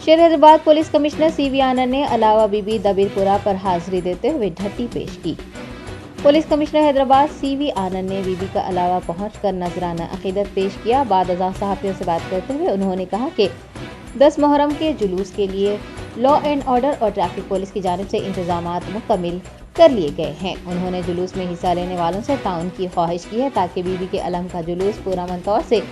शेर Hyderabad police commissioner CV आनंद ने अलावा बीबी दबीरपुरा पर हाजिरी देते हुए ढट्टी पेश की। पुलिस कमिश्नर हैदराबाद सीवी आनंद ने बीबी का अलावा पहुंचकर नजराना अकीदत पेश किया। बाद अज़ां सहाफ़ियों से बात करते हुए उन्होंने कहा कि 10 मुहर्रम के जुलूस के लिए लॉ एंड ऑर्डर और ट्रैफिक पुलिस की जानिब से इंतजामात मुकम्मिल कर लिए गए हैं। उन्होंने जुलूस में हिस्सा लेने वालों से ताउन की ख्वाहिश की है ताकि बीबी के अलम का जुलूस पुरअमन तौर से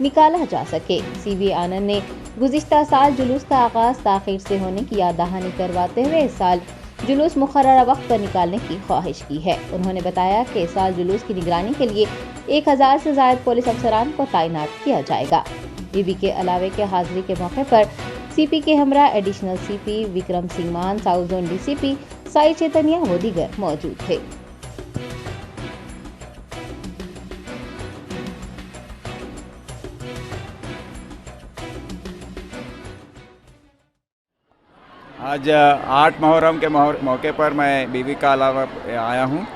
निकाला जा सके। सीवी आनंद ने गुज़िश्ता साल जुलूस का आगाज ताख़ीर से होने की याद दहानी करवाते हुए इस साल जुलूस मुकर्ररा वक्त पर निकालने की ख्वाहिश की है। उन्होंने बताया कि इस साल जुलूस की निगरानी के लिए 1000 से ज़ायद पुलिस अफसरान को तैनात किया जाएगा। बीबी के अलावे के हाजिरी के मौके पर सीपी के हमरा एडिशनल सीपी विक्रम सिंह मान, south zone DCP Sai Chaitanya व दीगर मौजूद थे। आज 8 मुहर्रम के मौके पर मैं बीबी का अलावा आया हूँ।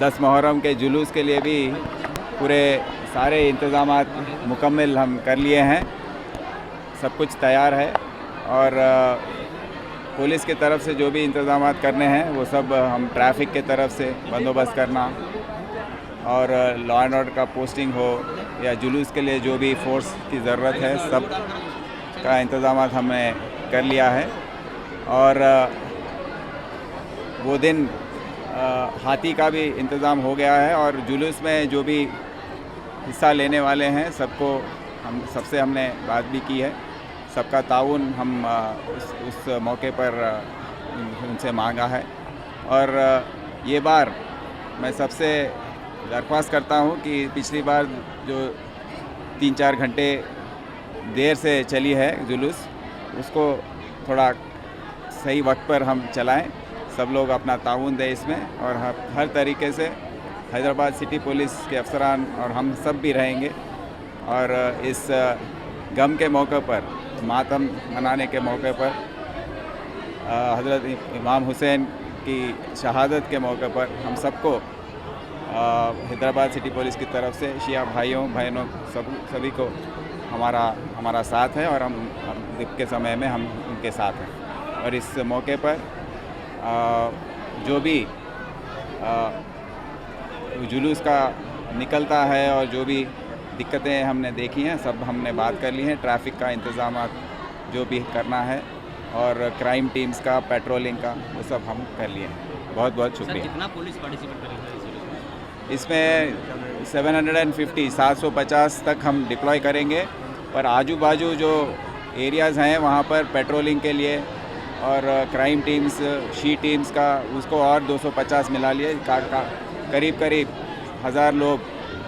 10 मुहर्रम के जुलूस के लिए भी पूरे सारे इंतज़ामात मुकम्मल हम कर लिए हैं, सब कुछ तैयार है और पुलिस की तरफ से जो भी इंतज़ामात करने हैं वो सब हम ट्रैफिक के तरफ से बंदोबस्त करना और लॉ एंड ऑर्डर का पोस्टिंग हो या जुलूस के लिए जो भी फोर्स की ज़रूरत है सब का इंतज़ामात हमने कर लिया है। और वो दिन हाथी का भी इंतज़ाम हो गया है और जुलूस में जो भी हिस्सा लेने वाले हैं सबसे हमने बात भी की है। सबका ताउन हम उस मौके पर उनसे मांगा है और ये बार मैं सबसे दरख्वास्त करता हूँ कि पिछली बार जो 3-4 घंटे देर से चली है जुलूस, उसको थोड़ा सही वक्त पर हम चलाएं। सब लोग अपना ताउन दें इसमें और हर तरीके से हैदराबाद सिटी पुलिस के अफसरान और हम सब भी रहेंगे और इस गम के मौके पर, मातम मनाने के मौके पर, हज़रत इमाम हुसैन की शहादत के मौके पर हम सबको हैदराबाद सिटी पुलिस की तरफ से शिया भाइयों बहनों सभी को हमारा साथ है और हम दुख के समय में हम उनके साथ हैं। और इस मौके पर जो भी जुलूस का निकलता है और जो भी दिक्कतें हमने देखी हैं सब हमने बात कर ली हैं। ट्रैफिक का इंतज़ाम जो भी करना है और क्राइम टीम्स का पेट्रोलिंग का वो सब हम कर लिए हैं। बहुत बहुत शुक्रिया। कितना पुलिस पार्टिसिपेट करेगी इसमें? 750 तक हम डिप्लॉय करेंगे, पर आजू बाजू जो एरियाज़ हैं वहाँ पर पेट्रोलिंग के लिए और क्राइम टीम्स, शी टीम्स का उसको और 250 मिला लिए करीब 1000 लोग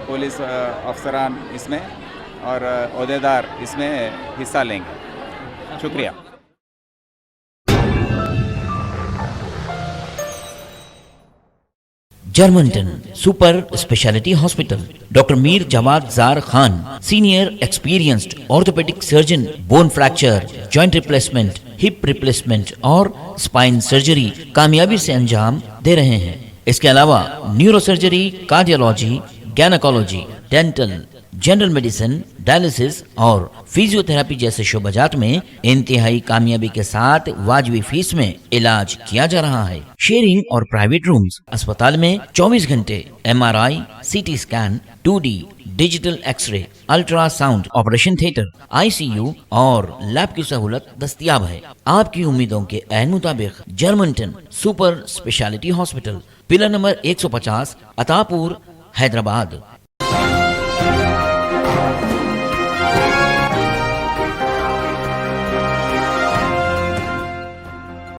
पुलिस अफसरान इसमें और ओहदेदार इसमें हिस्सा लेंगे। शुक्रिया। जर्मनटन super speciality hospital, doctor Mir Jawad Jar Khan, senior experienced orthopaedic surgeon, bone fracture, joint replacement, hip replacement और स्पाइन सर्जरी कामयाबी से अंजाम दे रहे हैं। इसके अलावा neuro surgery, cardiology, gynaecology, dental, general medicine, dialysis और फिजियोथेरेपी जैसे शोबाजात में इंतहाई कामयाबी के साथ वाजिबी फीस में इलाज किया जा रहा है। शेयरिंग और प्राइवेट रूम्स। अस्पताल में 24 घंटे MRI, CT scan, 2D digital X-ray, ultrasound, operation theatre, ICU और लैब की सहूलत दस्तयाब है। आपकी उम्मीदों के ऐन मुताबिक Germanten super speciality hospital, pillar number 150, Attapur, Hyderabad.